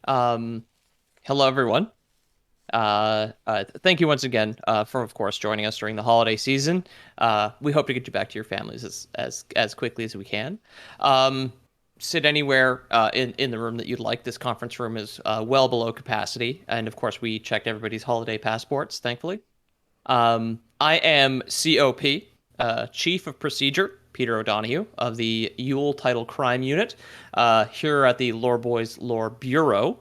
Hello, everyone. Thank you once again for, of course, joining us during the holiday season. We hope to get you back to your families as quickly as we can. Um, Sit anywhere in the room that you'd like. This conference room is well below capacity, and of course, we checked everybody's holiday passports, thankfully. I am COP, Chief of Procedure, Peter O'Donohue, of the Yuletidal Crime Unit, here at the Lore Boys Lore Bureau,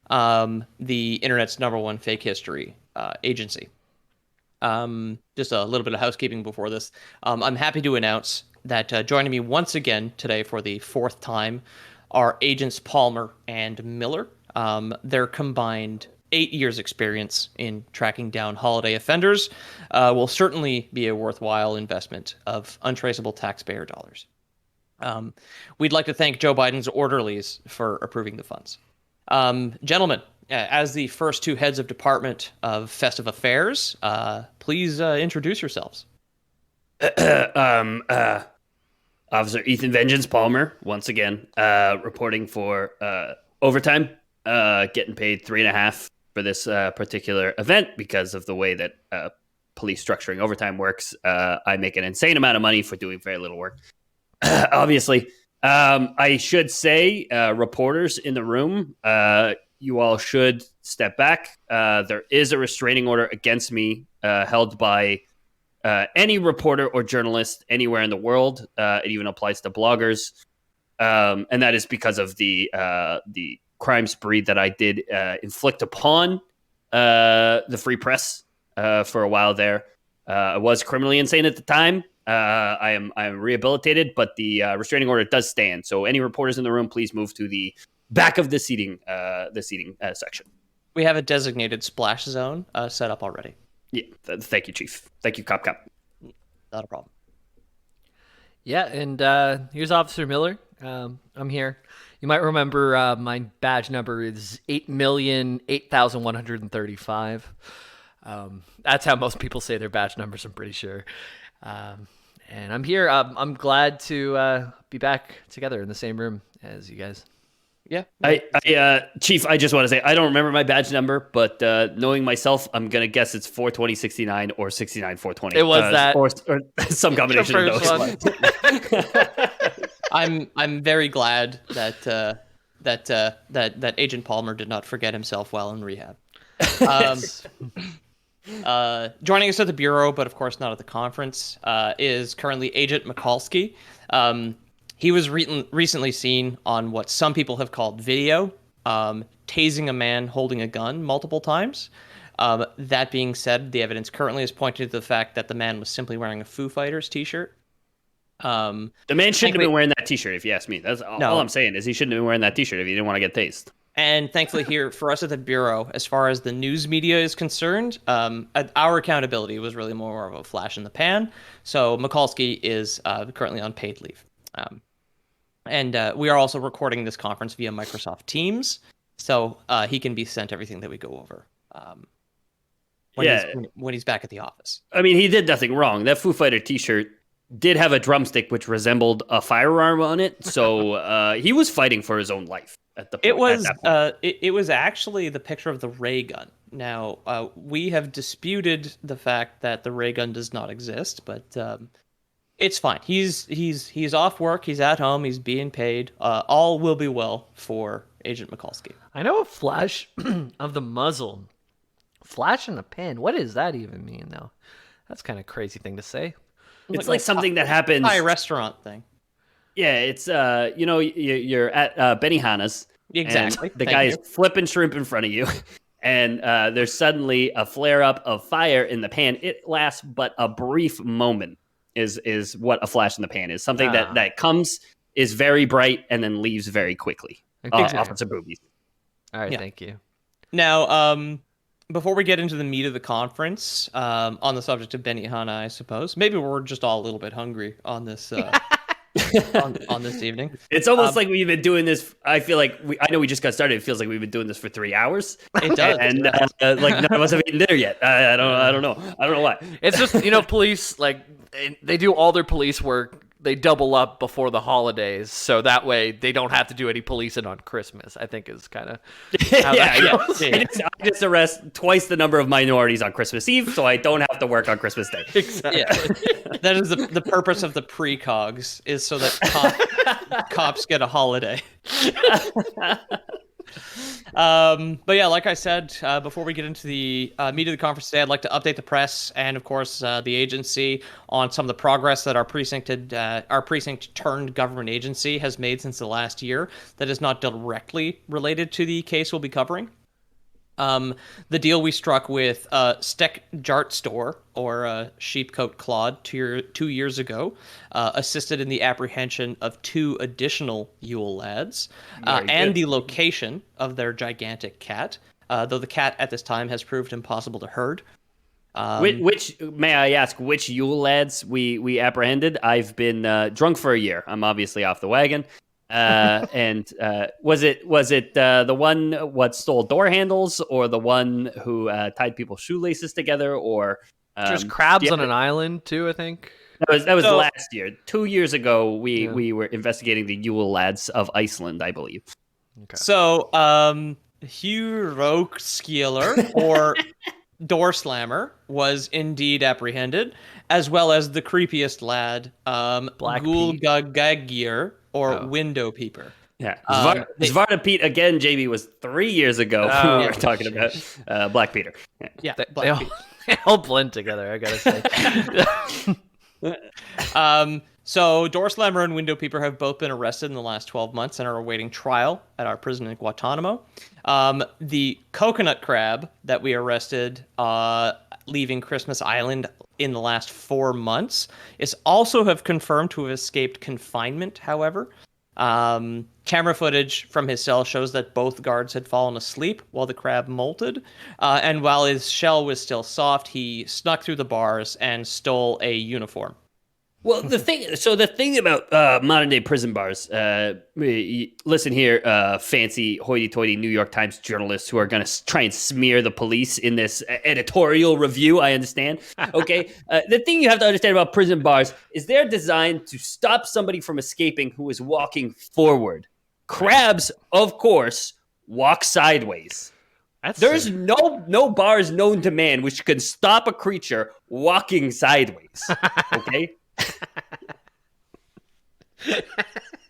the internet's number one fake history agency. Just a little bit of housekeeping before this. I'm happy to announce that joining me once again today for the fourth time are Agents Palmer and Miller. Their combined 8 years experience in tracking down holiday offenders will certainly be a worthwhile investment of untraceable taxpayer dollars. We'd like to thank Joe Biden's orderlies for approving the funds. Gentlemen, as the first two heads of Department of Festive Affairs, please introduce yourselves. Officer Ethan Vengeance Palmer, once again, reporting for overtime, getting paid 3.5 for this particular event because of the way that police structuring overtime works. I make an insane amount of money for doing very little work. Obviously, I should say, reporters in the room, you all should step back. There is a restraining order against me held by any reporter or journalist anywhere in the world. It even applies to bloggers. And that is because of the crime spree that I did inflict upon the free press for a while there. I was criminally insane at the time. I am rehabilitated, but the restraining order does stand. So any reporters in the room, please move to the back of the seating section. We have a designated splash zone set up already. Yeah, thank you, Chief. Thank you, Cop. Not a problem. Yeah, and here's Officer Miller. I'm here. You might remember my badge number is 8,008,135. That's how most people say their badge numbers, I'm pretty sure. And I'm here. I'm glad to be back together in the same room as you guys. Yeah. Chief, I just want to say, I don't remember my badge number, but knowing myself, I'm going to guess it's 42069 or 69420. It was that. Or some combination of those. I'm very glad that Agent Palmer did not forget himself while in rehab. Joining us at the Bureau, but of course not at the conference, is currently Agent Mikulski. He was recently seen on what some people have called video, tasing a man holding a gun multiple times. That being said, the evidence currently is pointing to the fact that the man was simply wearing a Foo Fighters t-shirt. The man shouldn't have been wearing that t-shirt, if you ask me. That's all I'm saying is he shouldn't have been wearing that t-shirt if he didn't want to get tased. And thankfully here for us at the Bureau, as far as the news media is concerned, our accountability was really more of a flash in the pan. So Mikulski is currently on paid leave. And we are also recording this conference via Microsoft Teams, so he can be sent everything that we go over when he's back at the office. I mean, he did nothing wrong. That Foo Fighter t-shirt did have a drumstick which resembled a firearm on it, so he was fighting for his own life at the point. It was actually the picture of the ray gun. Now, we have disputed the fact that the ray gun does not exist, but it's fine. He's off work. He's at home. He's being paid. All will be well for Agent Mikulski. I know a flash of the muzzle. Flash in a pen. What does that even mean, though? That's kind of crazy thing to say. It's like something that happens. Thai restaurant thing. Yeah, it's you're at Benihana's. Exactly. The guy is flipping shrimp in front of you, and there's suddenly a flare up of fire in the pan. It lasts but a brief moment. Is what a flash in the pan is. Something that comes, is very bright, and then leaves very quickly. Officer Boobies. All right, thank you. Now, before we get into the meat of the conference, on the subject of Benihana, I suppose, maybe we're just all a little bit hungry on this on this evening. It's almost like we've been doing this. I feel like I know we just got started. It feels like we've been doing this for 3 hours. It does, and like none of us have eaten dinner yet. I don't know why. It's just police, like they do all their police work they double up before the holidays, so that way they don't have to do any policing on Christmas. I think is kind of how that goes. I just arrest twice the number of minorities on Christmas Eve, so I don't have to work on Christmas Day. Exactly. Yeah. That is the purpose of the precogs, is so that cops get a holiday. But yeah, like I said, before we get into the meat of the conference today, I'd like to update the press and, of course, the agency on some of the progress that our precinct turned government agency has made since the last year that is not directly related to the case we'll be covering. The deal we struck with Stek Jart Store, or Sheepcoat Claude, 2 years ago, assisted in the apprehension of 2 additional Yule lads, and the location of their gigantic cat, though the cat at this time has proved impossible to herd. Which may I ask, which Yule lads we apprehended? I've been drunk for a year. I'm obviously off the wagon. And was it the one what stole door handles, or the one who tied people's shoelaces together, or There's crabs on an island too, I think. That was last year. 2 years ago, we were investigating the Yule lads of Iceland, I believe. Okay. So, Hugh Rokeskieler, or Door Slammer, was indeed apprehended, as well as the creepiest lad, Gulgagagir, or Window Peeper. Yeah, Svarta Pete again. JB was 3 years ago when we were talking about Black Peter. Yeah, they all blend together, I gotta say. So Door Slammer and Window Peeper have both been arrested in the last 12 months and are awaiting trial at our prison in Guantanamo. The coconut crab that we arrested leaving Christmas Island in the last 4 months is also have confirmed to have escaped confinement, however. Camera footage from his cell shows that both guards had fallen asleep while the crab molted, and while his shell was still soft, he snuck through the bars and stole a uniform. Well, the thing about modern day prison bars, listen here, fancy hoity-toity New York Times journalists who are going to try and smear the police in this editorial review. I understand. Okay, the thing you have to understand about prison bars is they're designed to stop somebody from escaping who is walking forward. Crabs, of course, walk sideways. There's no bars known to man which can stop a creature walking sideways. Okay.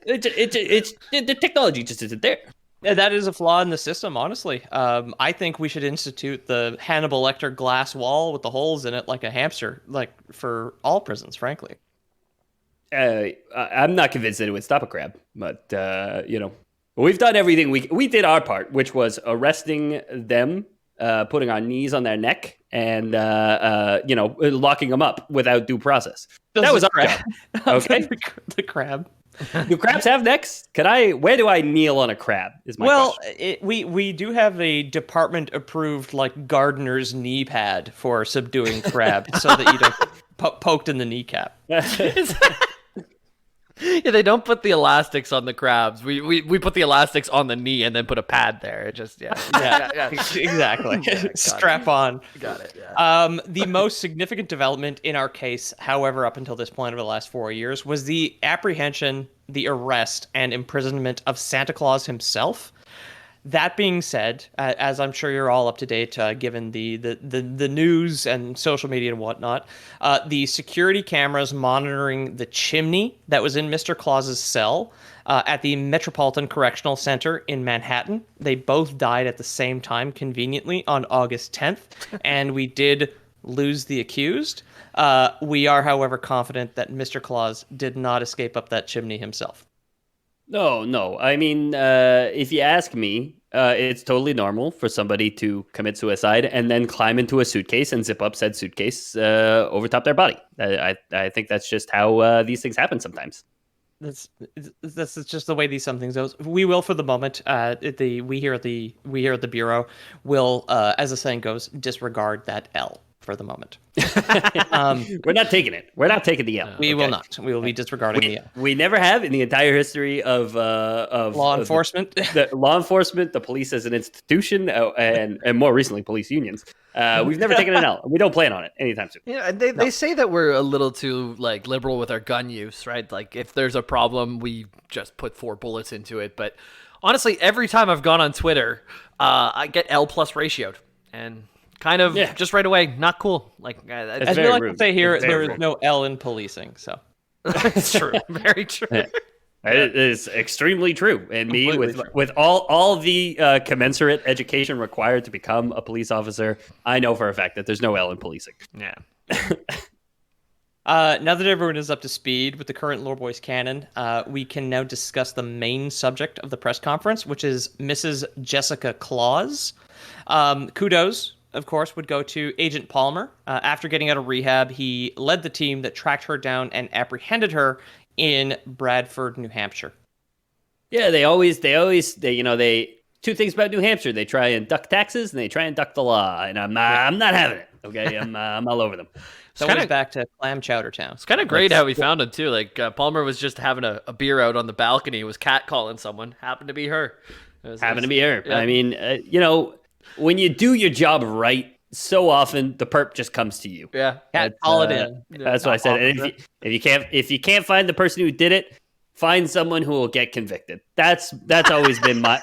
It's the technology just isn't there. Yeah, that is a flaw in the system, honestly. I think we should institute the Hannibal Lecter glass wall with the holes in it like a hamster, like for all prisons, frankly. I'm not convinced that it would stop a crab, but we've done everything we did our part, which was arresting them, putting our knees on their neck, and locking them up without due process. That was our job. Okay, the crab. Do crabs have necks? Where do I kneel on a crab? Is my question. We do have a department-approved gardener's knee pad for subduing crab, so that you don't poked in the kneecap. Yeah, they don't put the elastics on the crabs. We put the elastics on the knee and then put a pad there. It just yeah. Exactly. Strap on. Got it. Yeah. The most significant development in our case, however, up until this point over the last 4 years, was the apprehension, the arrest, and imprisonment of Santa Claus himself. That being said, as I'm sure you're all up to date, given the news and social media and whatnot, the security cameras monitoring the chimney that was in Mr. Claus's cell at the Metropolitan Correctional Center in Manhattan, they both died at the same time, conveniently, on August 10th, and we did lose the accused. We are, however, confident that Mr. Claus did not escape up that chimney himself. No. I mean, if you ask me, it's totally normal for somebody to commit suicide and then climb into a suitcase and zip up said suitcase over top their body. I think that's just how these things happen sometimes. That's just the way these somethings goes. We will, for the moment, we here at the bureau will, as the saying goes, disregard that L. for the moment. We're not taking it. We're not taking the L. We will not. We will be disregarding the L. We never have in the entire history of Law enforcement. The law enforcement, the police as an institution, and more recently, police unions. We've never taken an L. We don't plan on it anytime soon. Yeah, they say that we're a little too like liberal with our gun use, right? Like if there's a problem, we just put 4 bullets into it. But honestly, every time I've gone on Twitter, I get L plus ratioed, and kind of just right away, not cool. Like as we like to say here, there is no L in policing. So it's true, very true. Yeah. It is extremely true, and me Completely with all the commensurate education required to become a police officer, I know for a fact that there's no L in policing. Yeah. Now that everyone is up to speed with the current Lore Boys canon, we can now discuss the main subject of the press conference, which is Mrs. Jessica Claus. Kudos, of course, would go to Agent Palmer. After getting out of rehab, he led the team that tracked her down and apprehended her in Bradford, New Hampshire. Yeah, they two things about New Hampshire: they try and duck taxes, and they try and duck the law. And I'm not having it. Okay, I'm all over them. So it's back to Clam Chowder Town. It's kind of great how we found him too. Like Palmer was just having a beer out on the balcony, was catcalling someone. Happened to be her. Happened to be her. Yeah. I mean, when you do your job right, so often the perp just comes to you. Yeah, call it in. That's what I said. And if you can't find the person who did it, find someone who will get convicted. That's always been my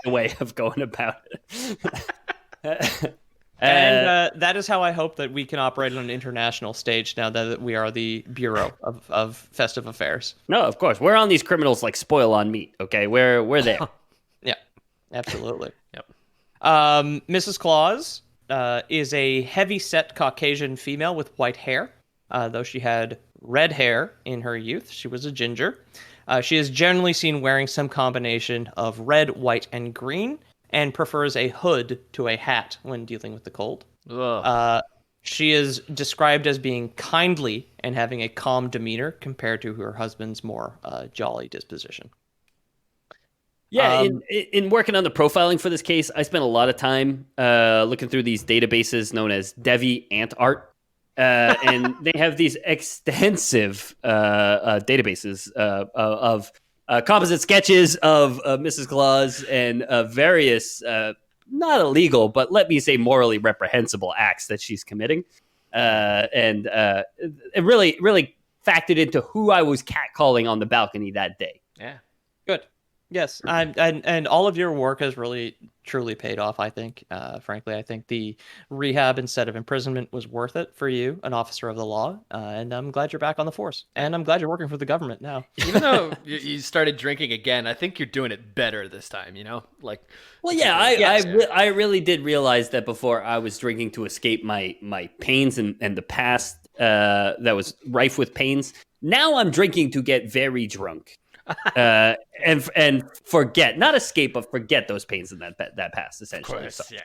way of going about it. And that is how I hope that we can operate on an international stage now that we are the Bureau of Festive Affairs. No, of course. We're on these criminals like spoil on meat, okay? We're there. Yeah, absolutely. Yep. Mrs. Claus is a heavy-set Caucasian female with white hair. Though she had red hair in her youth, she was a ginger. She is generally seen wearing some combination of red, white, and green, and prefers a hood to a hat when dealing with the cold. She is described as being kindly and having a calm demeanor compared to her husband's more jolly disposition. Yeah, in working on the profiling for this case, I spent a lot of time looking through these databases known as Devi Ant Art. And they have these extensive databases of composite sketches of Mrs. Claus and various, not illegal, but let me say morally reprehensible acts that she's committing. And it really factored into who I was catcalling on the balcony that day. Yeah. Good. Yes, and all of your work has really truly paid off, I think. Frankly, I think the rehab instead of imprisonment was worth it for you, an officer of the law, and I'm glad you're back on the force. And I'm glad you're working for the government now. Even though you started drinking again, I think you're doing it better this time, Like, well, yeah, I really did realize that before I was drinking to escape my pains and the past that was rife with pains. Now I'm drinking to get very drunk. And forget, not escape, but forget those pains in that past, essentially. Of course, so,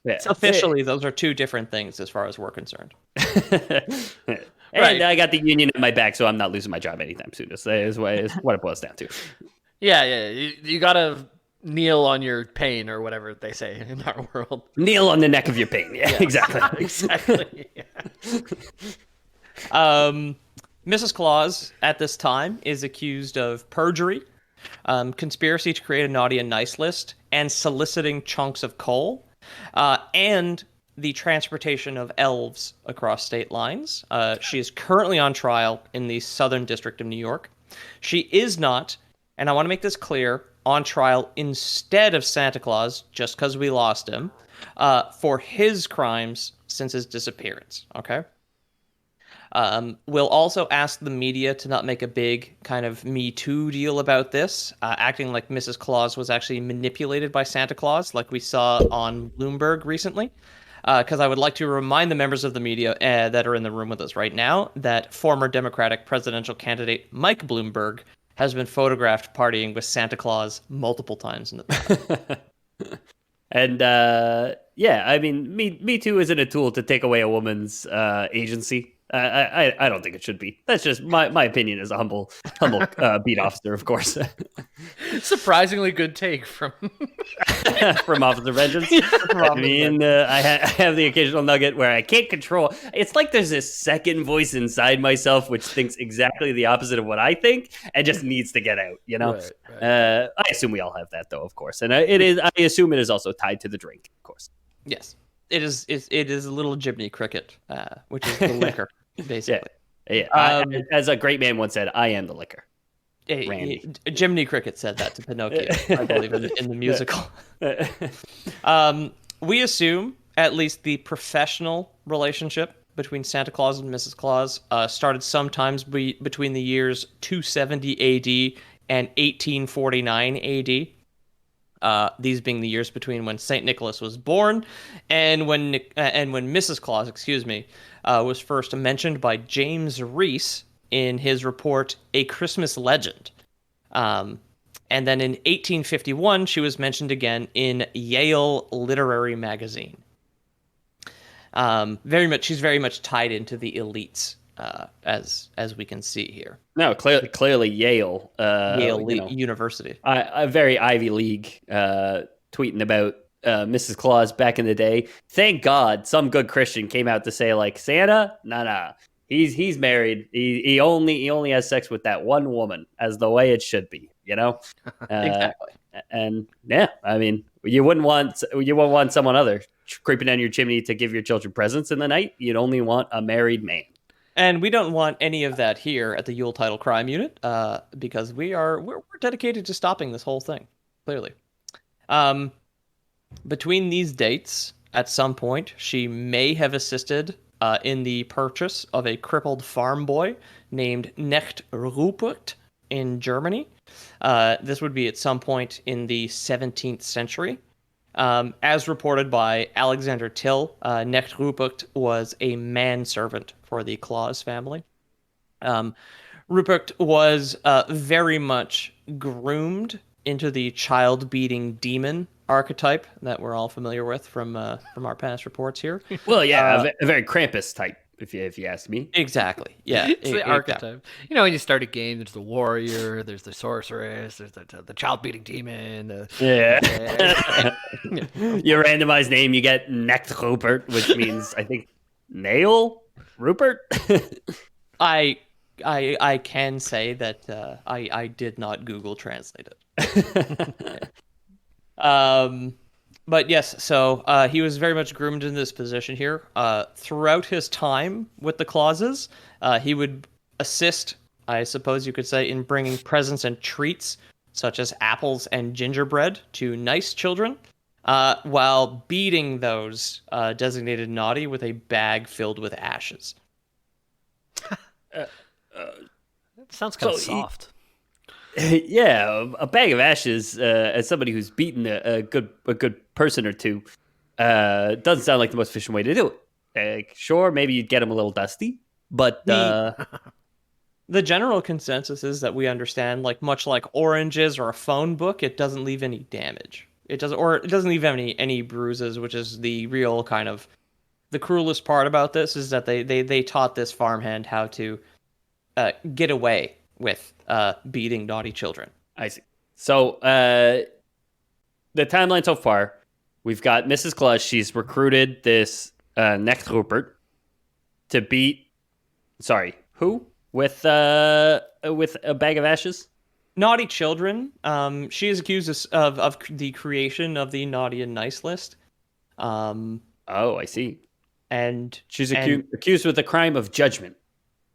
yeah. So officially, those are two different things as far as we're concerned. And Right. I got the union in my back, so I'm not losing my job anytime soon. Is what it boils down to. Yeah. You gotta kneel on your pain or whatever they say in our world. Kneel on the neck of your pain. Yeah, exactly. Exactly. Um, Mrs. Claus, at this time, is accused of perjury, conspiracy to create a naughty and nice list, and soliciting chunks of coal, and the transportation of elves across state lines. She is currently on trial in the Southern District of New York. She is not, and I want to make this clear, on trial instead of Santa Claus, just because we lost him, for his crimes since his disappearance, okay? We'll also ask the media to not make a big kind of Me Too deal about this, acting like Mrs. Claus was actually manipulated by Santa Claus, like we saw on Bloomberg recently. Because I would like to remind the members of the media that are in the room with us right now that former Democratic presidential candidate Mike Bloomberg has been photographed partying with Santa Claus multiple times in the past. And yeah, I mean, Me Too isn't a tool to take away a woman's agency. I don't think it should be. That's just my opinion as a humble beat officer, of course. Surprisingly good take from From Officer Vengeance. I mean, I have the occasional nugget where I can't control. It's like there's this second voice inside myself which thinks exactly the opposite of what I think and just needs to get out. You know, Right. I assume we all have that though, of course, and it is. I assume it is also tied to the drink, of course. Yes, it is. It is a little Jiminy Cricket, which is the liquor, basically. Yeah. As a great man once said, "I am the liquor." Randy. Jiminy Cricket said that to Pinocchio, I believe, in the musical. We assume at least the professional relationship between Santa Claus and Mrs. Claus started sometimes between the years 270 AD and 1849 AD. These being the years between when Saint Nicholas was born and when Mrs. Claus, was first mentioned by James Reese in his report "A Christmas Legend." And then in 1851, she was mentioned again in Yale Literary Magazine. She's very much tied into the elites, as we can see here. No, clearly Yale. University. A very Ivy League, tweeting about Mrs. Claus back in the day. Thank God some good Christian came out to say, like, Santa, nah. He's married. He only has sex with that one woman, as the way it should be, you know. Exactly. And yeah, I mean, you wouldn't want someone other creeping down your chimney to give your children presents in the night. You'd only want a married man. And we don't want any of that here at the Yuletidal Crime Unit, because we're dedicated to stopping this whole thing. Clearly, between these dates, at some point, she may have assisted in the purchase of a crippled farm boy named Knecht Ruprecht in Germany. This would be at some point in the 17th century. As reported by Alexander Till, Knecht Ruprecht was a manservant for the Claus family. Ruprecht was very much groomed into the child-beating demon archetype that we're all familiar with from our past reports here. Well, yeah, a very Krampus type, if you ask me. Exactly. Yeah, it's the archetype. You know, when you start a game, there's the warrior, there's the sorceress, there's the child-beating demon. Yeah. Your randomized name, you get Knecht Rupert, which means, I think, nail Rupert. I can say that I did not Google Translate it. But yes, so he was very much groomed in this position here. Throughout his time with the Clauses, he would assist, I suppose you could say, in bringing presents and treats, such as apples and gingerbread, to nice children, while beating those designated naughty with a bag filled with ashes. That sounds kind of soft. Yeah, a bag of ashes, as somebody who's beaten a good person or two, doesn't sound like the most efficient way to do it. Sure, maybe you'd get them a little dusty, but the general consensus is that we understand, like, much like oranges or a phone book, it doesn't leave any damage. It doesn't leave any bruises, which is the real kind of the cruelest part about this, is that they taught this farmhand how to get away with beating naughty children. I see. So the timeline so far, we've got Mrs. Claus. She's recruited this Knecht Rupert to beat. Sorry, who? With a bag of ashes? Naughty children. She is accused of the creation of the naughty and nice list. Oh, I see. And she's accused with the crime of judgment.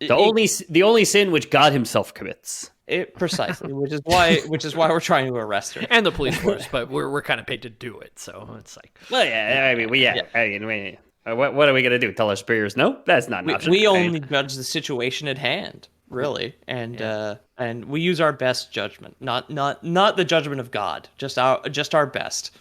The only sin which God Himself commits. Precisely, which is why we're trying to arrest her and the police force, but we're kind of paid to do it, so it's like. Well, yeah, I mean, what are we gonna do? Tell our superiors no? That's not an option. We only judge the situation at hand, really, and we use our best judgment, not the judgment of God, just our best.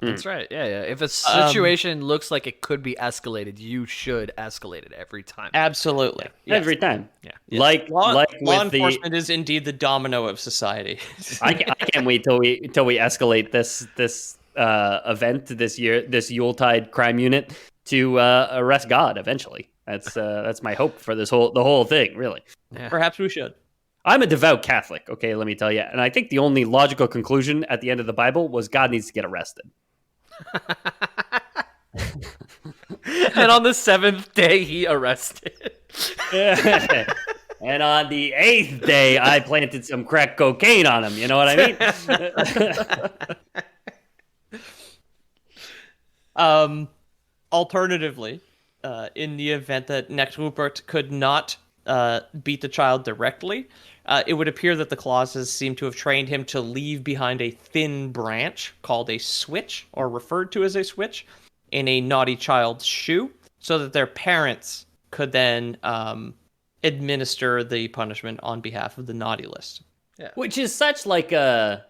That's right. Yeah. If a situation looks like it could be escalated, you should escalate it every time. Absolutely. Yes. Every time. Yeah. Yes. Like law enforcement is indeed the domino of society. I can't wait till we escalate this event this year, this Yuletide Crime Unit, to arrest God eventually. That's my hope for the whole thing, really. Yeah. Perhaps we should. I'm a devout Catholic, okay, let me tell you. And I think the only logical conclusion at the end of the Bible was God needs to get arrested. And on the 7th day, he arrested. And on the 8th day, I planted some crack cocaine on him. You know what I mean? Alternatively, in the event that Knecht Ruprecht could not beat the child directly, it would appear that the Clauses seem to have trained him to leave behind a thin branch called a switch, or referred to as a switch, in a naughty child's shoe, so that their parents could then administer the punishment on behalf of the naughty list. Yeah. Which is such a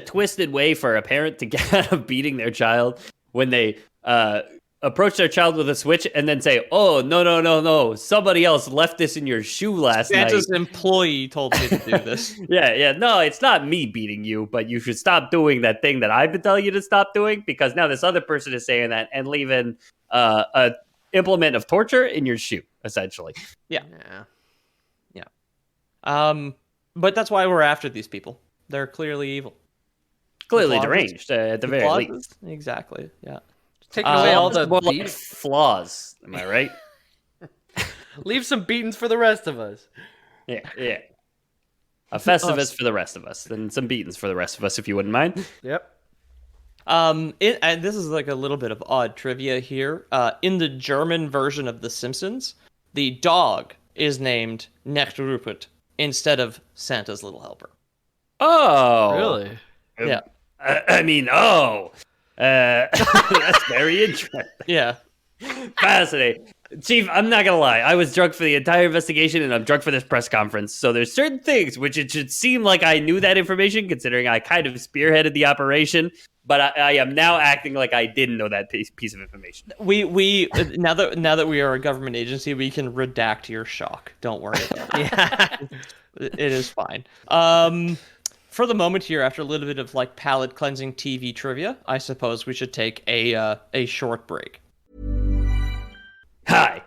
twisted way for a parent to get out of beating their child when they approach their child with a switch and then say, "Oh, no, somebody else left this in your shoe last night. Santa's employee told me to do this." Yeah, no, it's not me beating you, but you should stop doing that thing that I've been telling you to stop doing, because now this other person is saying that and leaving a implement of torture in your shoe, essentially. Yeah. But that's why we're after these people. They're clearly evil. Clearly Clauses. deranged, at the very Clauses? least. Exactly. Yeah. Taking away all the More like beat. flaws, am I right? Leave some beatings for the rest of us. Yeah. A Festivus for the rest of us, and some beatings for the rest of us, if you wouldn't mind. Yep. And this is like a little bit of odd trivia here. In the German version of The Simpsons, the dog is named Knecht Ruprecht instead of Santa's Little Helper. Oh. Really? Yeah. That's very interesting. Yeah. Fascinating. Chief, I'm not going to lie. I was drunk for the entire investigation, and I'm drunk for this press conference. So there's certain things which it should seem like I knew that information, considering I kind of spearheaded the operation. But I am now acting like I didn't know that piece of information. We now that we are a government agency, we can redact your shock. Don't worry about it. Yeah. It is fine. For the moment here, after a little bit of like palate cleansing TV trivia, I suppose we should take a short break. Hi,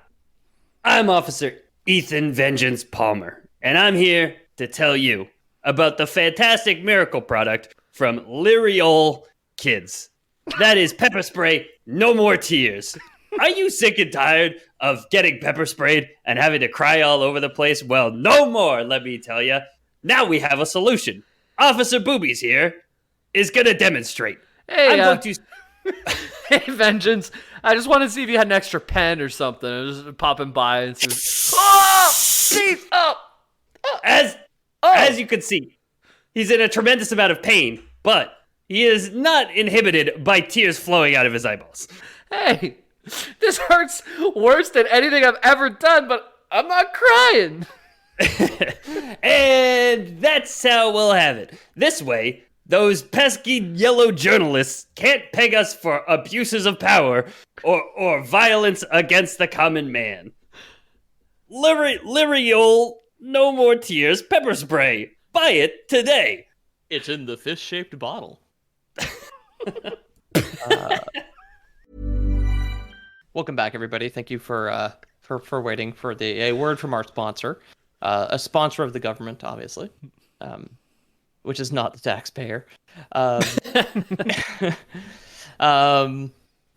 I'm Officer Ethan Vengeance Palmer, and I'm here to tell you about the fantastic miracle product from Lyriol Kids. That is pepper spray, no more tears. Are you sick and tired of getting pepper sprayed and having to cry all over the place? Well, no more, let me tell you. Now we have a solution. Officer Boobies here is going to demonstrate. Hey, I'm going to... hey, Vengeance. I just wanted to see if you had an extra pen or something. I was just popping by and see. Oh! Please! Oh! As you can see, he's in a tremendous amount of pain, but he is not inhibited by tears flowing out of his eyeballs. Hey! This hurts worse than anything I've ever done, but I'm not crying. And that's how we'll have it. This way, those pesky yellow journalists can't peg us for abuses of power or violence against the common man. Lyriol, no more tears, pepper spray. Buy it today. It's in the fish-shaped bottle. Welcome back, everybody. Thank you for waiting for a word from our sponsor, a sponsor of the government, obviously, which is not the taxpayer.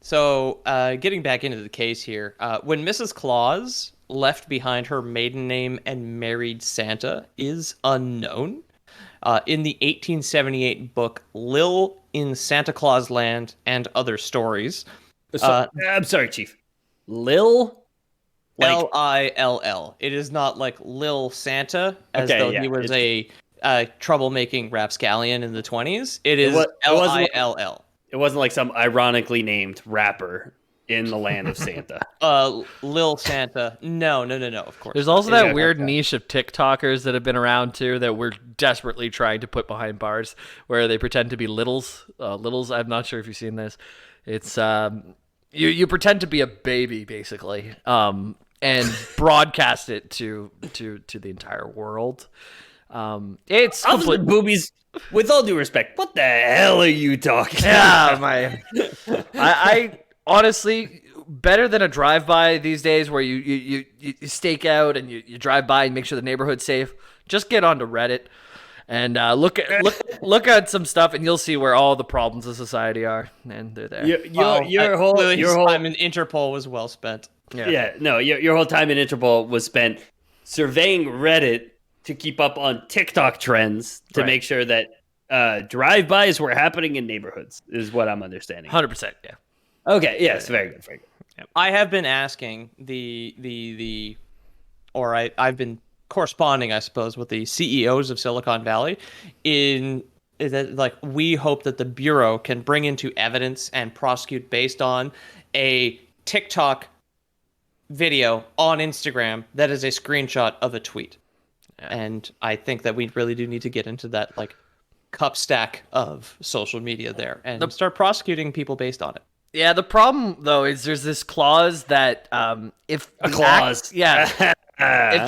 So getting back into the case here, when Mrs. Claus left behind her maiden name and married Santa is unknown. In the 1878 book Lil in Santa Claus Land and Other Stories. I'm sorry, Chief. Lil? Like, Lill. It is not like Lil Santa, as though he was a troublemaking rapscallion in the 20s. It is Lill. It wasn't like some ironically named rapper in the land of Santa. Lil Santa. No, of course. There's also that weird niche of TikTokers that have been around too that we're desperately trying to put behind bars, where they pretend to be littles. Littles, I'm not sure if you've seen this. It's you pretend to be a baby basically, and broadcast it to the entire world. It's complete Boobies. With all due respect, what the hell are you talking about? about? I honestly, better than a drive-by these days where you stake out and you drive by and make sure the neighborhood's safe. Just get onto Reddit and look at some stuff, and you'll see where all the problems of society are, and they're there. Your whole time in Interpol was well spent. Your whole time in Interpol was spent surveying Reddit to keep up on TikTok trends to make sure that drive-bys were happening in neighborhoods, is what I'm understanding. 100%, yeah. Okay, yes, very good, very good. I have been asking I've been corresponding, I suppose, with the CEOs of Silicon Valley is that, like, we hope that the Bureau can bring into evidence and prosecute based on a TikTok video on Instagram that is a screenshot of a tweet. Yeah. And I think that we really do need to get into that, like, cup stack of social media there and start prosecuting people based on it. Yeah, the problem, though, is there's this clause that if the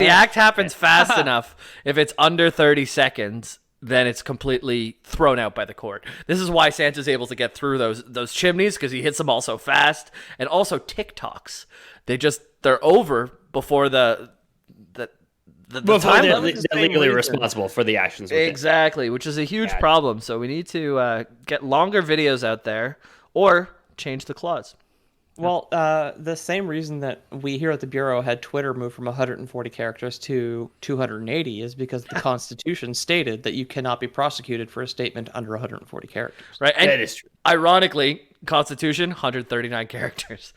act happens fast enough, if it's under 30 seconds, then it's completely thrown out by the court. This is why Santa's able to get through those chimneys, because he hits them all so fast. And also TikToks. They're over before the time limit. They're legally responsible for the actions. Exactly, which is a huge problem. So we need to get longer videos out there or change the clause. Well, the same reason that we here at the Bureau had Twitter move from 140 characters to 280 is because the Constitution stated that you cannot be prosecuted for a statement under 140 characters. Right, and that is true. Ironically, Constitution, 139 characters.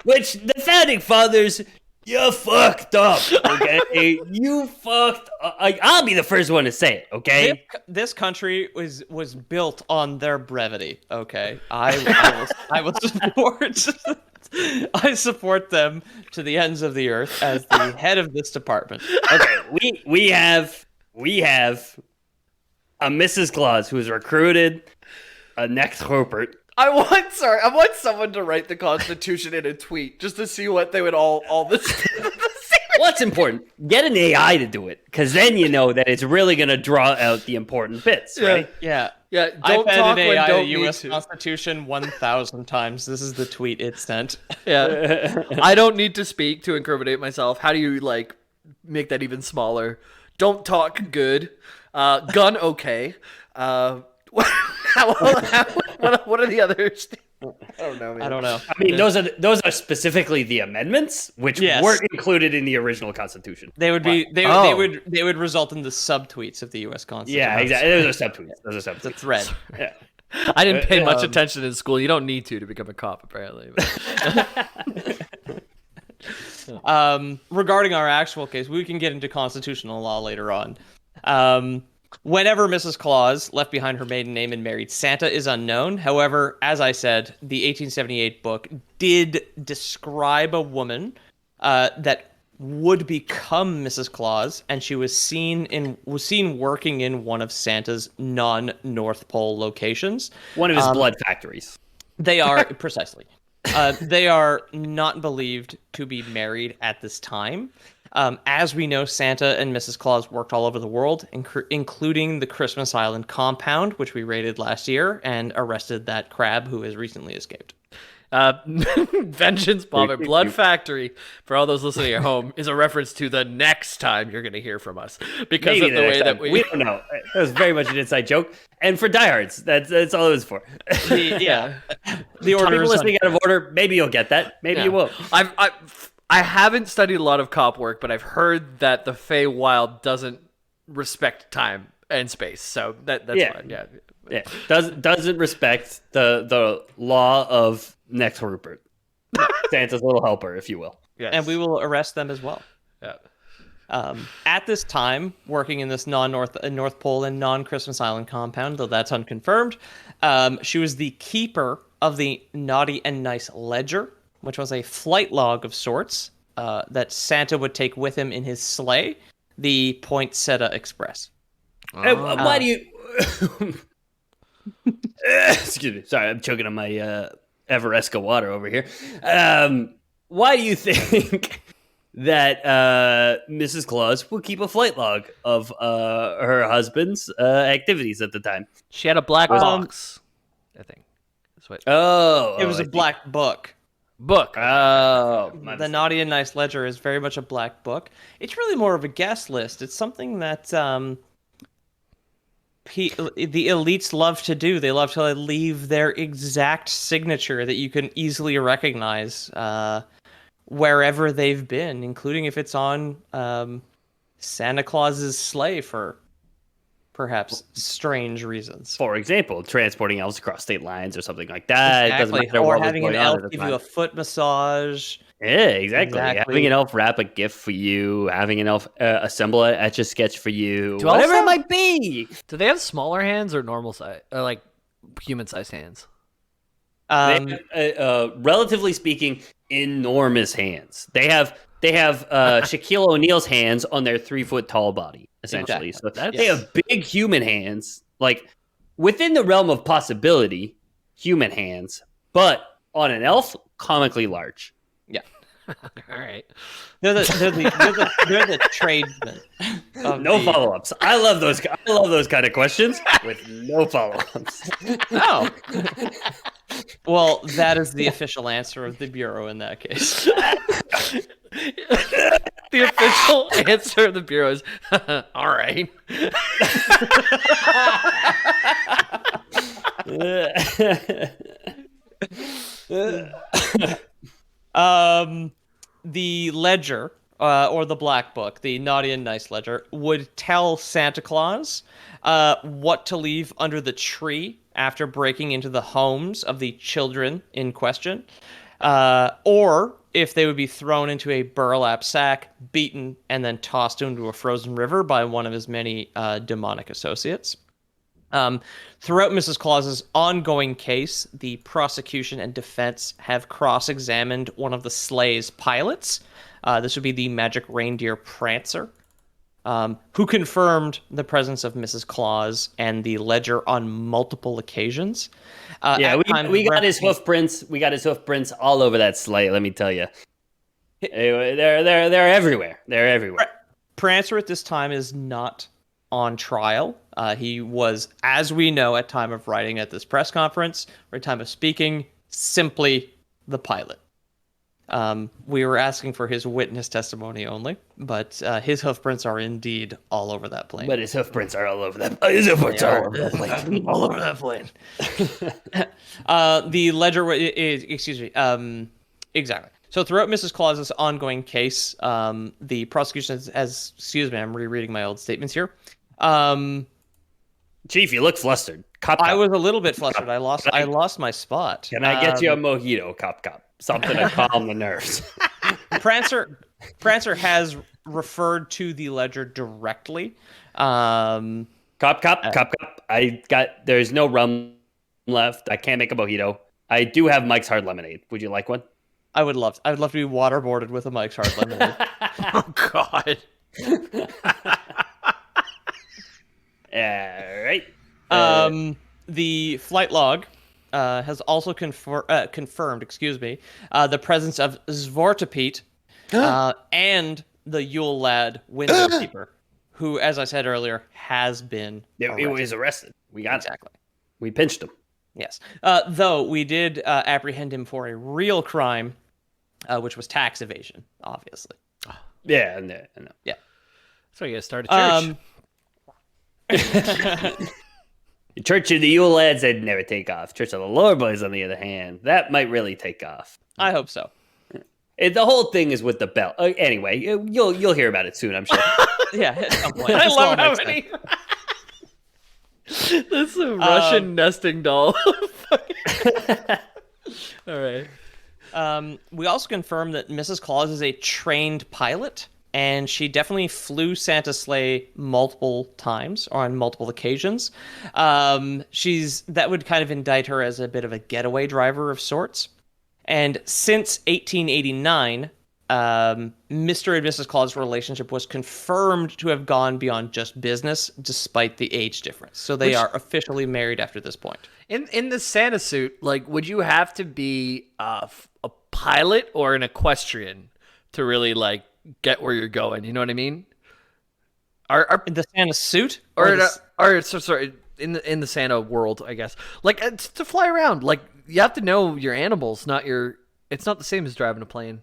Which the founding fathers, you fucked up, okay? You fucked up. I'll be the first one to say it, okay? This country was built on their brevity, okay? I will support I support them to the ends of the earth as the head of this department. Okay, we have a Mrs. Claus who is recruited next Rupert. I want someone to write the Constitution in a tweet just to see what they would all this. What's important? Get an AI to do it, because then you know that it's really going to draw out the important bits, right? Yeah. Don't I've had talk an when AI don't the need U.S. to. Constitution 1,000 times. This is the tweet it sent. Yeah, I don't need to speak to incriminate myself. How do you make that even smaller? Don't talk good. Gun okay. What are the others? I don't know, man. I don't know. I mean, those are specifically the amendments, which weren't included in the original Constitution. They would be they would result in the subtweets of the U.S. Constitution. Yeah, exactly. Those are subtweets. Those are subtweets. It's a thread. Yeah. I didn't pay much attention in school. You don't need to become a cop, apparently. Regarding our actual case, we can get into constitutional law later on. Whenever Mrs. Claus left behind her maiden name and married Santa is unknown. However, as I said, the 1878 book did describe a woman that would become Mrs. Claus, and she was seen working in one of Santa's non-North Pole locations. One of his blood factories. They are precisely. They are not believed to be married at this time. As we know, Santa and Mrs. Claus worked all over the world, including the Christmas Island compound, which we raided last year, and arrested that crab who has recently escaped. Vengeance Bomber, Blood Factory, for all those listening at home, is a reference to the next time you're going to hear from us. Because Maybe of the way that we don't know. That was very much an inside joke. And for diehards, that's all it was for. The order people is listening out of order, maybe you'll get that. Maybe you won't. I haven't studied a lot of cop work, but I've heard that the Feywild doesn't respect time and space, so that's fine. Yeah. Doesn't respect the law of next Rupert. Santa's little helper, if you will. Yes. And we will arrest them as well. Yeah. At this time, working in this North Pole and non-Christmas Island compound, though that's unconfirmed, she was the keeper of the Naughty and Nice Ledger, which was a flight log of sorts that Santa would take with him in his sleigh, the Poinsettia Express. Why do you... Excuse me. Sorry, I'm choking on my Everesca water over here. Why do you think that Mrs. Claus will keep a flight log of her husband's activities at the time. She had a black box, I think. That's what. Oh, It was I a see. black book. Book. Oh, my The mistake. Naughty and Nice Ledger is very much a black book. It's really more of a guest list. It's something that the elites love to do. They love to leave their exact signature that you can easily recognize wherever they've been, including if it's on Santa Claus's sleigh for perhaps strange reasons. For example, transporting elves across state lines or something like that. It doesn't Exactly. matter Or what was having an going on elf at the give time. you a foot massage. Yeah, exactly. Exactly. Having an elf wrap a gift for you, having an elf assemble an etch a sketch for you, Do whatever elves it might be. Do they have smaller hands or normal size, or like human-sized hands? They have, relatively speaking, enormous hands. They have Shaquille O'Neal's hands on their 3-foot tall body, essentially. Exactly. So they have big human hands, like within the realm of possibility, human hands, but on an elf, comically large. Yeah. All right. They're the tradesmen. of No the- follow-ups. I love those kind of questions with no follow-ups. Oh. Well, that is the official answer of the Bureau in that case. The official answer of the Bureau is, all right. The ledger, or the black book, the Naughty and Nice ledger, would tell Santa Claus what to leave under the tree after breaking into the homes of the children in question, or if they would be thrown into a burlap sack, beaten, and then tossed into a frozen river by one of his many demonic associates. Throughout Mrs. Claus's ongoing case, the prosecution and defense have cross-examined one of the sleigh's pilots. This would be the magic reindeer Prancer, who confirmed the presence of Mrs. Claus and the ledger on multiple occasions. Yeah, we got his referencing- hoof prints. We got his hoof prints all over that sleigh. Let me tell you, they're everywhere. They're everywhere. Prancer at this time is not on trial. He was, as we know, at time of writing at this press conference or at time of speaking, simply the pilot. We were asking for his witness testimony only, but his hoof prints are indeed all over that plane. But his hoof prints are all over that. His hoof prints are all over that plane. all over that plane. The ledger is, excuse me, exactly. So throughout Mrs. Claus's ongoing case, the prosecution has, excuse me, I'm rereading my old statements here. Chief, you look flustered. Cop. I was a little bit flustered. I lost my spot. Can I get you a mojito, cop? Something to calm the nerves. Prancer has referred to the ledger directly. Cop. There's no rum left. I can't make a mojito. I do have Mike's Hard Lemonade. Would you like one? I would love to be waterboarded with a Mike's Hard Lemonade. Oh, God. All right. The flight log has also confirmed, the presence of Zvortapete and the Yule lad window keeper, who, as I said earlier, has been He arrested. was arrested. We got him. Exactly. We pinched him. Yes. Though we did apprehend him for a real crime, which was tax evasion, obviously. Yeah, I know. Yeah. So you gotta start a church. The Church of the Yule Lads, they'd never take off. Church of the Lord Boys, on the other hand, that might really take off. I hope so. The whole thing is with the bell. Anyway, you'll hear about it soon, I'm sure. Yeah. At some point. I This all love how makes many. sense. This is a Russian nesting doll. All right. We also confirmed that Mrs. Claus is a trained pilot, and she definitely flew Santa's sleigh multiple times or on multiple occasions. That would kind of indict her as a bit of a getaway driver of sorts. And since 1889, Mr. and Mrs. Claus' relationship was confirmed to have gone beyond just business, despite the age difference. So they are officially married after this point. In the Santa suit, like, would you have to be a pilot or an equestrian to really like get where you're going. You know what I mean? Are In the Santa suit, sorry, in the Santa world, I guess. Like to fly around, like you have to know your animals, not your. It's not the same as driving a plane.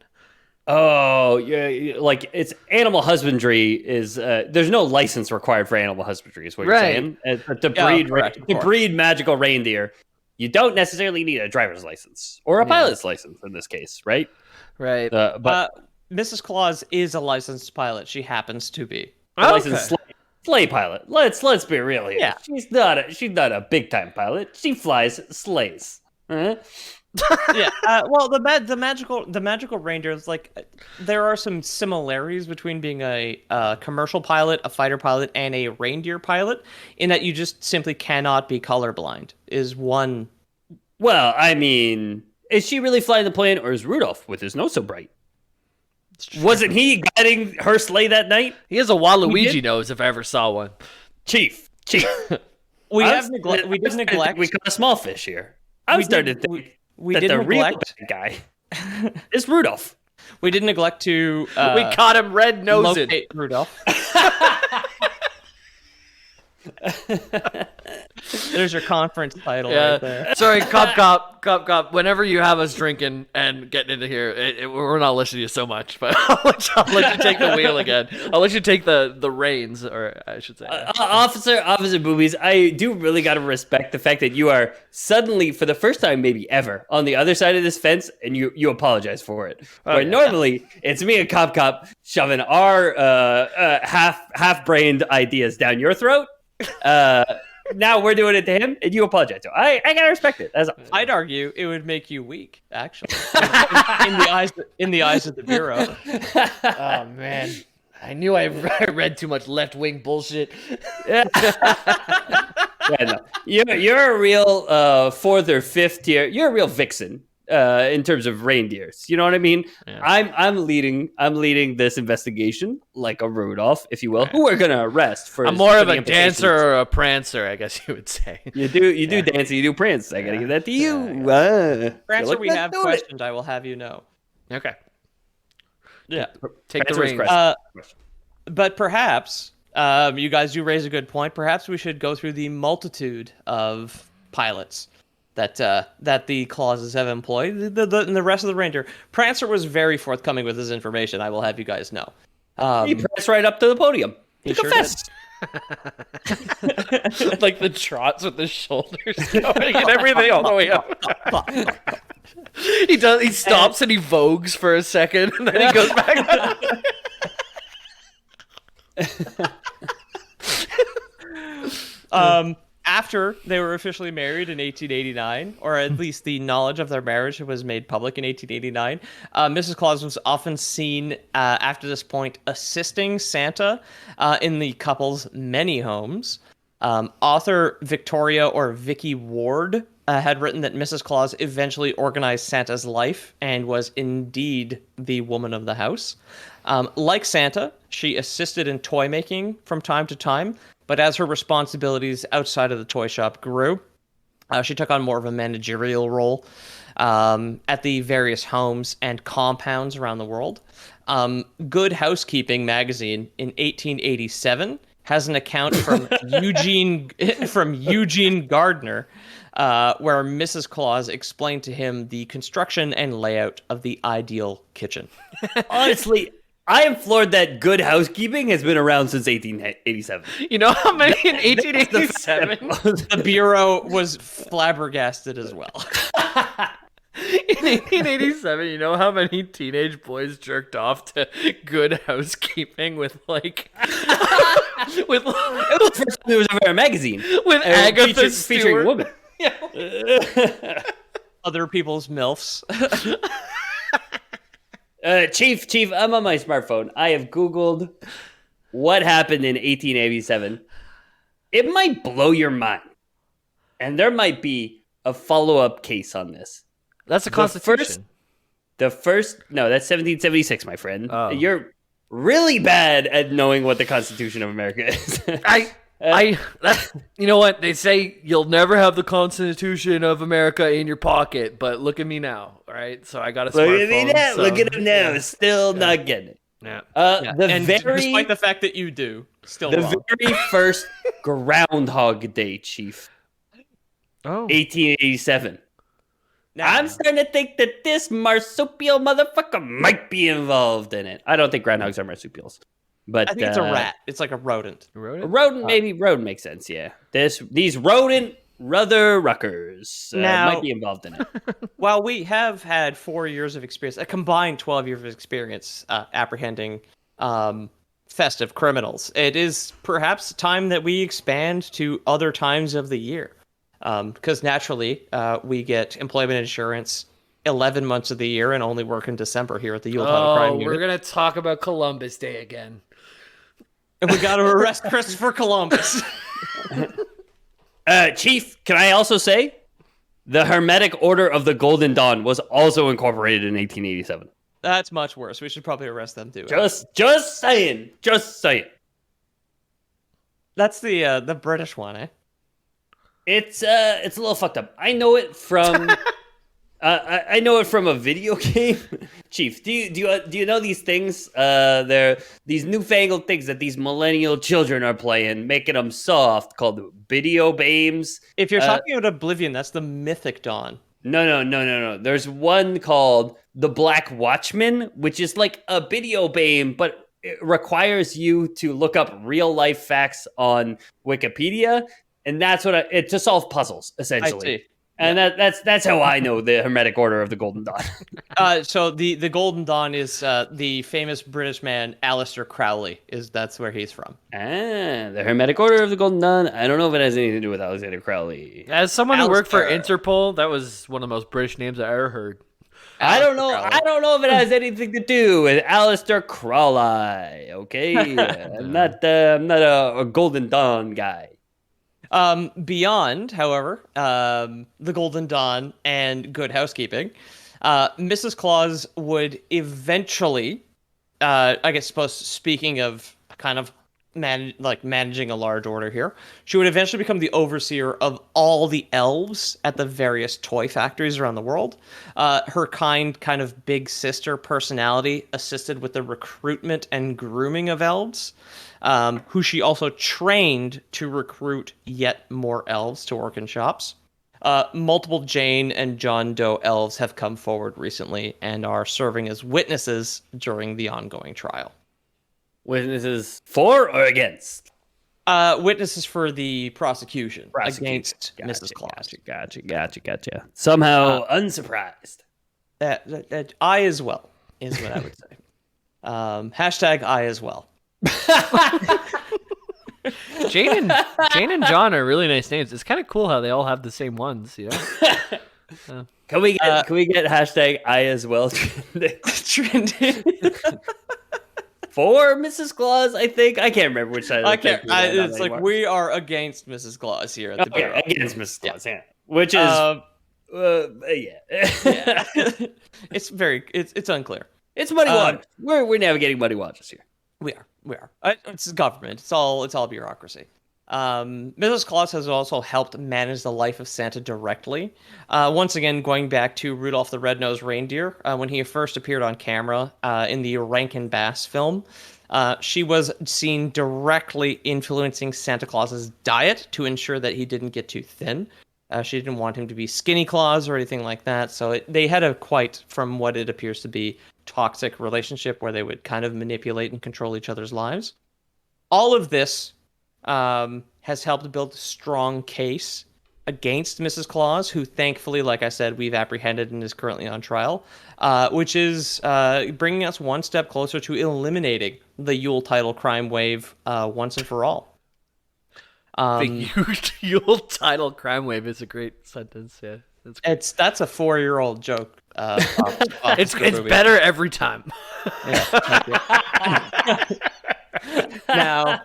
Oh, yeah, like it's animal husbandry is there's no license required for animal husbandry is what you're saying. To breed magical reindeer, you don't necessarily need a driver's license or a pilot's license in this case, right? Right. But Mrs. Claus is a licensed pilot. She happens to be a licensed sleigh pilot. Let's be real here. Yeah. She's not a big time pilot. She flies sleighs. Uh-huh. Yeah. Well, the magical reindeer is like there are some similarities between being a commercial pilot, a fighter pilot, and a reindeer pilot in that you just simply cannot be colorblind. Is one. Well, I mean, is she really flying the plane, or is Rudolph with his nose so bright? Wasn't he guiding her sleigh that night? He has a Waluigi nose, if I ever saw one. Chief. We did neglect. We caught a small fish here. I'm starting to think we did neglect real guy is Rudolph. We did neglect to. We caught him red-nosed. Locate Rudolph. There's your conference title right there. Sorry, cop. Whenever you have us drinking and getting into here, we're not listening to you so much. But I'll let you take the wheel again. I'll let you take the reins, or I should say. Officer Boobies, I do really got to respect the fact that you are suddenly, for the first time maybe ever, on the other side of this fence, and you apologize for it. Normally it's me and cop shoving our half-brained ideas down your throat. Now we're doing it to him, and you apologize to him. I gotta respect it. I'd argue it would make you weak, actually, in the eyes of the bureau. Oh man, I knew I read too much left-wing bullshit. No. You're a real fourth or fifth tier. You're a real vixen. In terms of reindeers, you know what I mean? Yeah. I'm leading this investigation like a Rudolph, if you will, who we're gonna arrest for. I'm more of a dancer or a prancer, I guess you would say. You do dance, you do prance. I gotta give that to you. Prancer, we have questioned. I will have you know. Okay. Yeah. Take the reins. But perhaps you guys do raise a good point. Perhaps we should go through the multitude of pilots that the clauses have employed, and the rest of the reindeer. Prancer was very forthcoming with his information, I will have you guys know. He pranced right up to the podium. He sure did. Like the trots with the shoulders going and everything all the way up. He stops and he vogues for a second, and then he goes back. After they were officially married in 1889, or at least the knowledge of their marriage was made public in 1889, Mrs. Claus was often seen after this point assisting Santa in the couple's many homes. Author Victoria or Vicky Ward had written that Mrs. Claus eventually organized Santa's life and was indeed the woman of the house. Like Santa, she assisted in toy making from time to time, but as her responsibilities outside of the toy shop grew, she took on more of a managerial role at the various homes and compounds around the world. Good Housekeeping magazine in 1887 has an account from Eugene Gardner, where Mrs. Claus explained to him the construction and layout of the ideal kitchen. Honestly, I am floored that Good Housekeeping has been around since 1887. You know how many in 1887? The Bureau was flabbergasted as well. In 1887, you know how many teenage boys jerked off to Good Housekeeping with like... It was the first time there was ever a magazine. With Agatha Stewart. Featuring a woman. Yeah. Other people's MILFs. Chief, I'm on my smartphone. I have Googled what happened in 1887. It might blow your mind. And there might be a follow-up case on this. That's the Constitution. No, that's 1776, my friend. Oh. You're really bad at knowing what the Constitution of America is. You know what? They say you'll never have the Constitution of America in your pocket, but look at me now, all right? So I got a smartphone. Look at me now. Look at him now. Still not getting it. Yeah. And despite the fact that you do, still the wrong. very first Groundhog Day, Chief. Oh. 1887. Now, I'm starting to think that this marsupial motherfucker might be involved in it. I don't think groundhogs are marsupials, but I think it's a rat. It's like a rodent. A rodent, maybe rodent makes sense. Yeah, these rodent rother ruckers Now- might be involved in it. While we have had 4 years of experience, a combined 12 years of experience apprehending festive criminals, it is perhaps time that we expand to other times of the year. Because naturally, we get employment insurance 11 months of the year and only work in December here at the Yuletidal Crime Unit. We're going to talk about Columbus Day again. And we got to arrest Christopher Columbus. Chief, can I also say the Hermetic Order of the Golden Dawn was also incorporated in 1887. That's much worse. We should probably arrest them too. Just saying. That's the British one, eh? It's a little fucked up. I know it from I know it from a video game. Chief, do you know these things? They're these newfangled things that these millennial children are playing, making them soft, called video games. If you're talking about Oblivion, that's the Mythic Dawn. No. There's one called The Black Watchman, which is like a video game, but it requires you to look up real life facts on Wikipedia. And that's what it's to solve puzzles, essentially. I see. And that's how I know the Hermetic Order of the Golden Dawn. So the Golden Dawn is the famous British man Aleister Crowley. That's where he's from. The Hermetic Order of the Golden Dawn. I don't know if it has anything to do with Alexander Crowley. As someone who worked for Alistair. Interpol, that was one of the most British names I ever heard. I don't know. Crowley. I don't know if it has anything to do with Aleister Crowley. Okay, I'm not a Golden Dawn guy. Beyond, however, the Golden Dawn and Good Housekeeping, Mrs. Claus would eventually, speaking of kind of managing a large order here, she would eventually become the overseer of all the elves at the various toy factories around the world. Her kind of big sister personality assisted with the recruitment and grooming of elves. Who she also trained to recruit yet more elves to work in shops. Multiple Jane and John Doe elves have come forward recently and are serving as witnesses during the ongoing trial. Witnesses for or against? Witnesses for the prosecution. Against Mrs. Claus. Gotcha. Somehow unsurprised. I as well is what I would say. Hashtag I as well. Jane and John are really nice names. It's kind of cool how they all have the same ones, you know? Can we get hashtag I as well trending? For Mrs. Claus, I think. I can't remember which side. I can't. It's like we are against Mrs. Claus here at the Bureau. Against Mrs. Claus, yeah. Which is, yeah. It's unclear. It's muddy waters. We're navigating muddy waters here. We are. It's government. It's all bureaucracy. Mrs. Claus has also helped manage the life of Santa directly. Once again, going back to Rudolph the Red-Nosed Reindeer, when he first appeared on camera in the Rankin Bass film, she was seen directly influencing Santa Claus's diet to ensure that he didn't get too thin. She didn't want him to be skinny Claus or anything like that. So they had a quite, from what it appears to be, toxic relationship where they would kind of manipulate and control each other's lives. All of this has helped build a strong case against Mrs. Claus, who thankfully, like I said, we've apprehended and is currently on trial, which is bringing us one step closer to eliminating the Yuletidal crime wave once and for all. The Yuletidal crime wave is a great sentence, yeah. That's a 4-year-old joke. It's better every time. Now,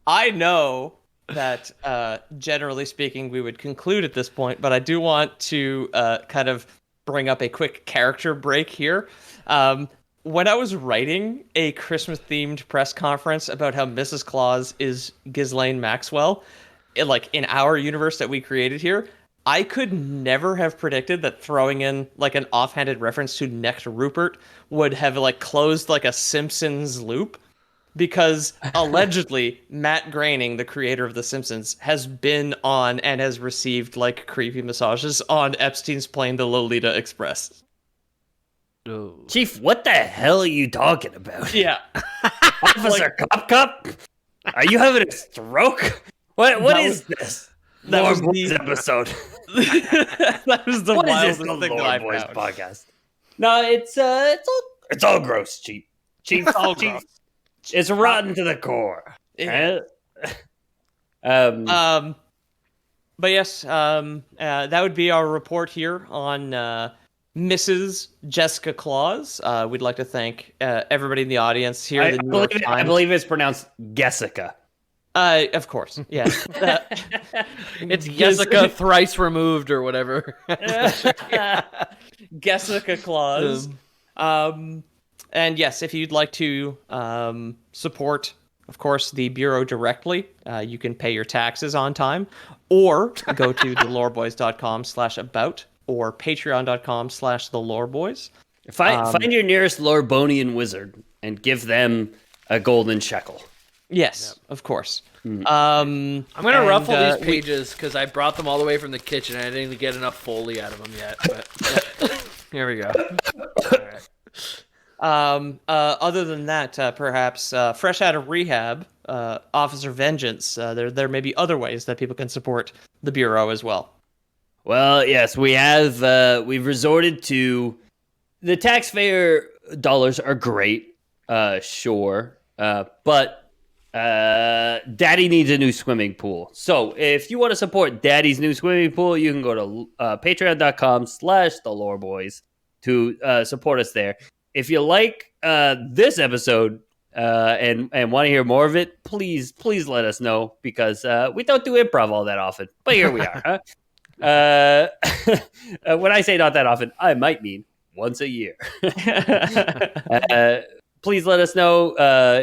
I know that generally speaking, we would conclude at this point, but I do want to kind of bring up a quick character break here. When I was writing a Christmas-themed press conference about how Mrs. Claus is Ghislaine Maxwell, in our universe that we created here, I could never have predicted that throwing in like an offhanded reference to Next Rupert would have like closed like a Simpsons loop, because allegedly Matt Groening, the creator of The Simpsons, has been on and has received like creepy massages on Epstein's plane, the Lolita Express. Chief, what the hell are you talking about? Yeah. Officer Cop? Are you having a stroke? What is this? That Lore was Boys the- episode. That was the What is wildest this, the thing that Lore I Boys found. podcast? No, it's all gross, Chief. Chief, all Chief. gross. It's rotten to the core. Yeah. Um, But yes, that would be our report here on Mrs. Jessica Claus. We'd like to thank everybody in the audience here. I believe it's pronounced Jessica. Of course, yes. It's Jessica thrice removed or whatever. Jessica Claus. And yes, if you'd like to support, of course, the Bureau directly, you can pay your taxes on time, or go to theloreboys.com/about or patreon.com/theloreboys. Find your nearest Lorbonian wizard and give them a golden shekel. Yes, of course. I'm gonna ruffle these pages because I brought them all the way from the kitchen. I didn't get enough Foley out of them yet. But here we go. All right. Other than that, perhaps fresh out of rehab, Officer Vengeance. There may be other ways that people can support the Bureau as well. Well, yes, we have. We've resorted to the taxpayer dollars are great, sure, but Daddy needs a new swimming pool. So if you want to support Daddy's new swimming pool, you can go to patreon.com/theloreboys to support us there. If you like this episode and want to hear more of it, please let us know, because we don't do improv all that often. But here we are. Huh? When I say not that often, I might mean once a year. Please let us know.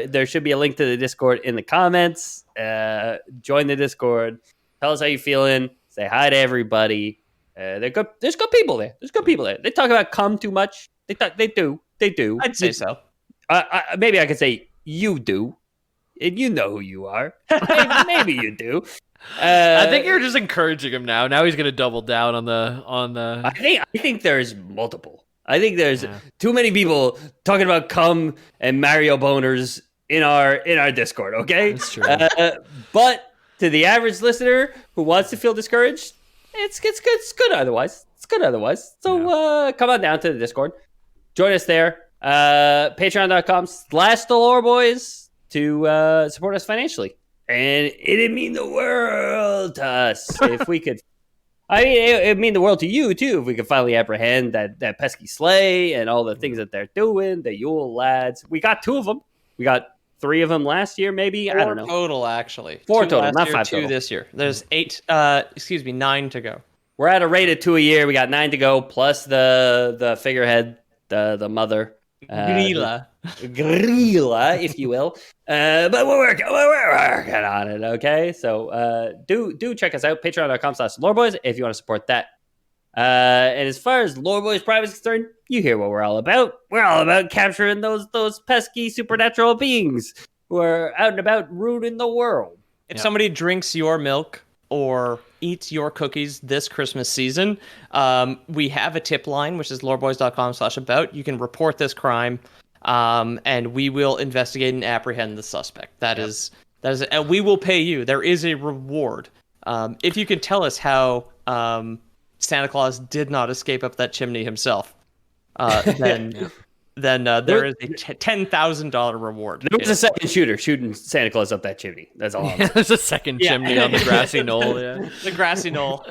There should be a link to the Discord in the comments. Join the Discord. Tell us how you're feeling. Say hi to everybody. There's good people there. They talk about cum too much. They do. I'd say so. Maybe I could say you do, and you know who you are. Maybe you do. I think you're just encouraging him now. Now he's gonna double down on the. I think there's multiple. I think there's too many people talking about cum and Mario boners in our Discord. Okay, That's true. But to the average listener who wants to feel discouraged, it's good otherwise. It's good otherwise. So come on down to the Discord. Join us there. Patreon.com/theloreboys to support us financially. And it'd mean the world to us if we could. I mean, it'd mean the world to you, too, if we could finally apprehend that pesky sleigh and all the things that they're doing, the Yule lads. We got 2 of them. We got 3 of them last year, maybe. 4 I don't know. total, actually. 4 2 total, last not year, 5 2 total. this year. There's 9 to go. We're at a rate of 2 a year. We got 9 to go, plus the figurehead, the mother. Grilla. Grilla, if you will. But we're working on it, okay? So do check us out, patreon.com/loreboys, if you want to support that. And as far as Loreboys Prime is concerned, you hear what we're all about. We're all about capturing those pesky supernatural beings who are out and about ruining the world. If somebody drinks your milk or eats your cookies this Christmas season, we have a tip line, which is loreboys.com/about. You can report this crime, and we will investigate and apprehend the suspect. That is, and we will pay you. There is a reward. If you can tell us how Santa Claus did not escape up that chimney himself, then there is a $10,000 reward. There was a second shooter shooting Santa Claus up that chimney. That's all. There's a second chimney on the grassy knoll. Yeah. The grassy knoll.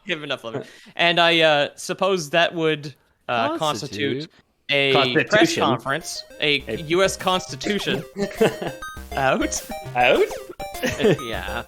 Give enough of it. And I suppose that would constitute a press conference, a U.S. Constitution. Out? Out? Yeah.